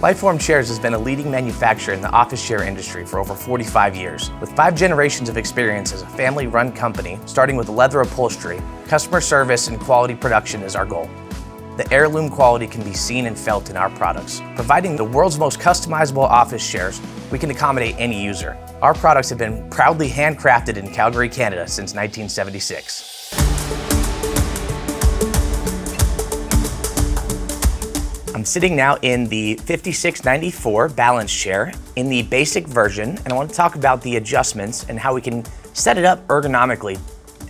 Lifeform Chairs has been a leading manufacturer in the office chair industry for over 45 years. With 5 generations of experience as a family-run company, starting with leather upholstery, customer service and quality production is our goal. The heirloom quality can be seen and felt in our products. Providing the world's most customizable office chairs, we can accommodate any user. Our products have been proudly handcrafted in Calgary, Canada since 1976. I'm sitting now in the 5694 balance chair in the basic version, and I want to talk about the adjustments and how we can set it up ergonomically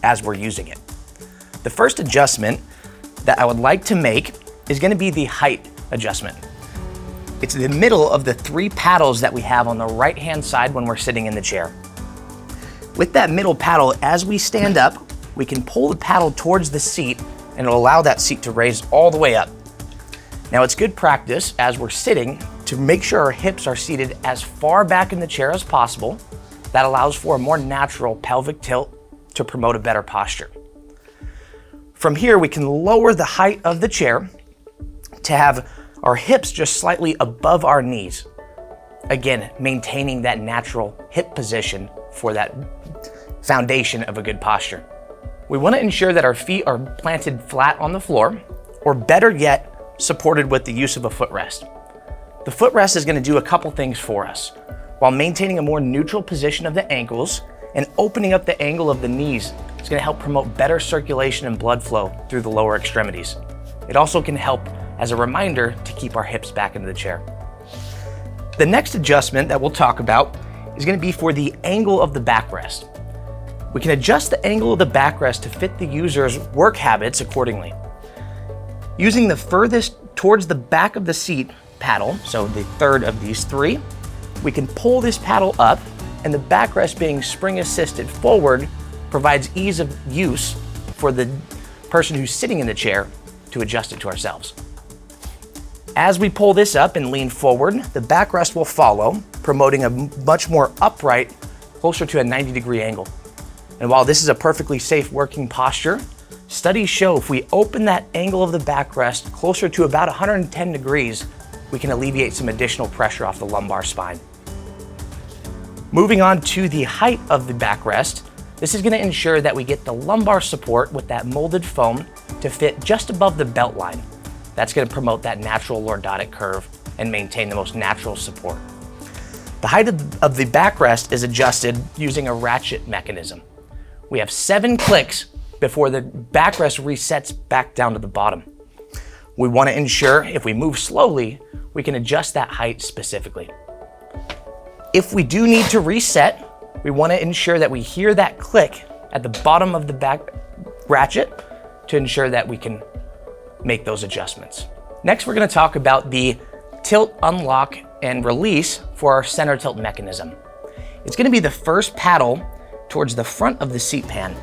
as we're using it. The first adjustment that I would like to make is going to be the height adjustment. It's in the middle of the 3 paddles that we have on the right-hand side when we're sitting in the chair. With that middle paddle, as we stand up, we can pull the paddle towards the seat and it'll allow that seat to raise all the way up. Now it's good practice as we're sitting to make sure our hips are seated as far back in the chair as possible. That allows for a more natural pelvic tilt to promote a better posture. From here, we can lower the height of the chair to have our hips just slightly above our knees. Again, maintaining that natural hip position for that foundation of a good posture. We want to ensure that our feet are planted flat on the floor, or better yet, supported with the use of a footrest. The footrest is going to do a couple things for us. While maintaining a more neutral position of the ankles and opening up the angle of the knees, it's going to help promote better circulation and blood flow through the lower extremities. It also can help as a reminder to keep our hips back into the chair. The next adjustment that we'll talk about is going to be for the angle of the backrest. We can adjust the angle of the backrest to fit the user's work habits accordingly. Using the furthest towards the back of the seat paddle, so the third of these 3, we can pull this paddle up, and the backrest being spring assisted forward provides ease of use for the person who's sitting in the chair to adjust it to ourselves. As we pull this up and lean forward, the backrest will follow, promoting a much more upright, closer to a 90-degree angle. And while this is a perfectly safe working posture, studies show if we open that angle of the backrest closer to about 110 degrees, we can alleviate some additional pressure off the lumbar spine. Moving on to the height of the backrest, this is going to ensure that we get the lumbar support with that molded foam to fit just above the belt line. That's going to promote that natural lordotic curve and maintain the most natural support. The height of the backrest is adjusted using a ratchet mechanism. We have 7 clicks before the backrest resets back down to the bottom. We want to ensure if we move slowly, we can adjust that height specifically. If we do need to reset, we want to ensure that we hear that click at the bottom of the back ratchet to ensure that we can make those adjustments. Next, we're going to talk about the tilt, unlock, and release for our center tilt mechanism. It's going to be the first paddle towards the front of the seat pan.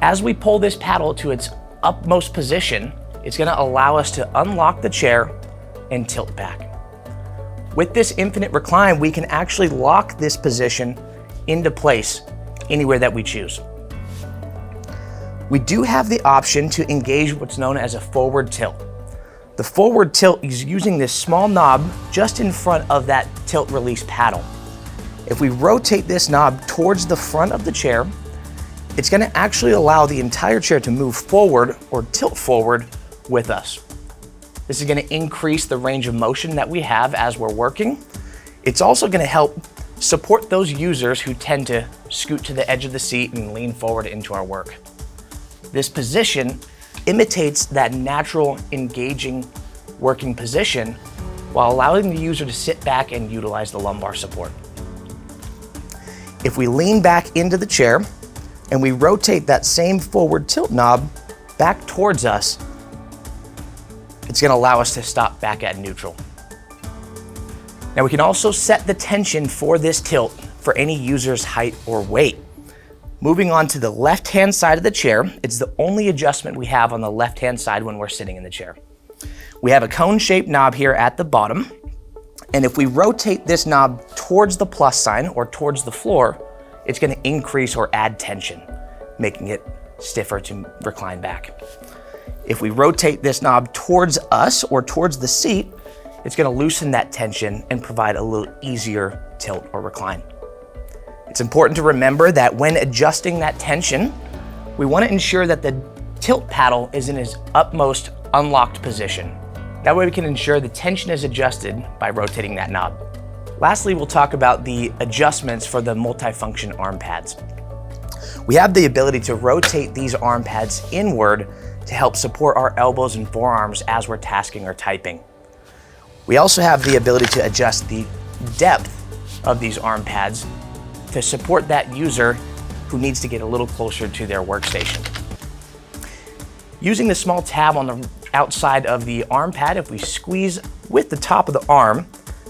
As we pull this paddle to its upmost position, it's going to allow us to unlock the chair and tilt back. With this infinite recline, we can actually lock this position into place anywhere that we choose. We do have the option to engage what's known as a forward tilt. The forward tilt is using this small knob just in front of that tilt release paddle. If we rotate this knob towards the front of the chair, it's going to actually allow the entire chair to move forward or tilt forward with us. This is going to increase the range of motion that we have as we're working. It's also going to help support those users who tend to scoot to the edge of the seat and lean forward into our work. This position imitates that natural, engaging working position while allowing the user to sit back and utilize the lumbar support. If we lean back into the chair and we rotate that same forward tilt knob back towards us, it's going to allow us to stop back at neutral. Now we can also set the tension for this tilt for any user's height or weight. Moving on to the left-hand side of the chair, it's the only adjustment we have on the left-hand side when we're sitting in the chair. We have a cone-shaped knob here at the bottom, and if we rotate this knob towards the plus sign or towards the floor, it's going to increase or add tension, making it stiffer to recline back. If we rotate this knob towards us or towards the seat, It's going to loosen that tension and provide a little easier tilt or recline. It's important to remember that when adjusting that tension, we want to ensure that the tilt paddle is in its utmost unlocked position. That way we can ensure the tension is adjusted by rotating that knob. Lastly, we'll talk about the adjustments for the multifunction arm pads. We have the ability to rotate these arm pads inward to help support our elbows and forearms as we're tasking or typing. We also have the ability to adjust the depth of these arm pads to support that user who needs to get a little closer to their workstation. Using the small tab on the outside of the arm pad, if we squeeze with the top of the arm,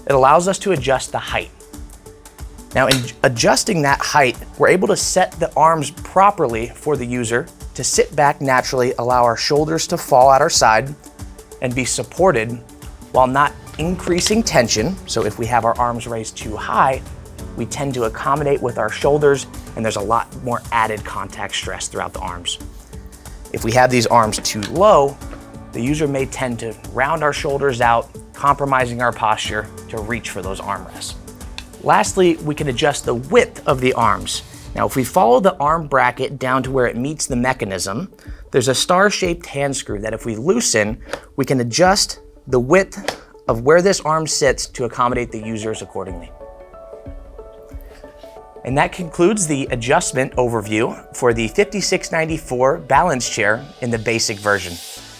it allows us to adjust the height. Now, in adjusting that height, we're able to set the arms properly for the user to sit back naturally, allow our shoulders to fall at our side, and be supported while not increasing tension. So if we have our arms raised too high, we tend to accommodate with our shoulders, and there's a lot more added contact stress throughout the arms. If we have these arms too low, the user may tend to round our shoulders out, compromising our posture to reach for those armrests. Lastly, we can adjust the width of the arms. Now, if we follow the arm bracket down to where it meets the mechanism, there's a star-shaped hand screw that if we loosen, we can adjust the width of where this arm sits to accommodate the users accordingly. And that concludes the adjustment overview for the 5694 balance chair in the basic version.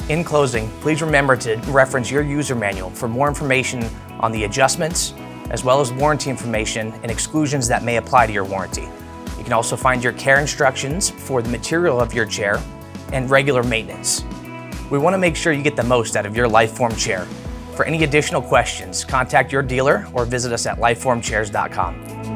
In closing, please remember to reference your user manual for more information on the adjustments, as well as warranty information and exclusions that may apply to your warranty. You can also find your care instructions for the material of your chair and regular maintenance. We want to make sure you get the most out of your Lifeform chair. For any additional questions, contact your dealer or visit us at lifeformchairs.com.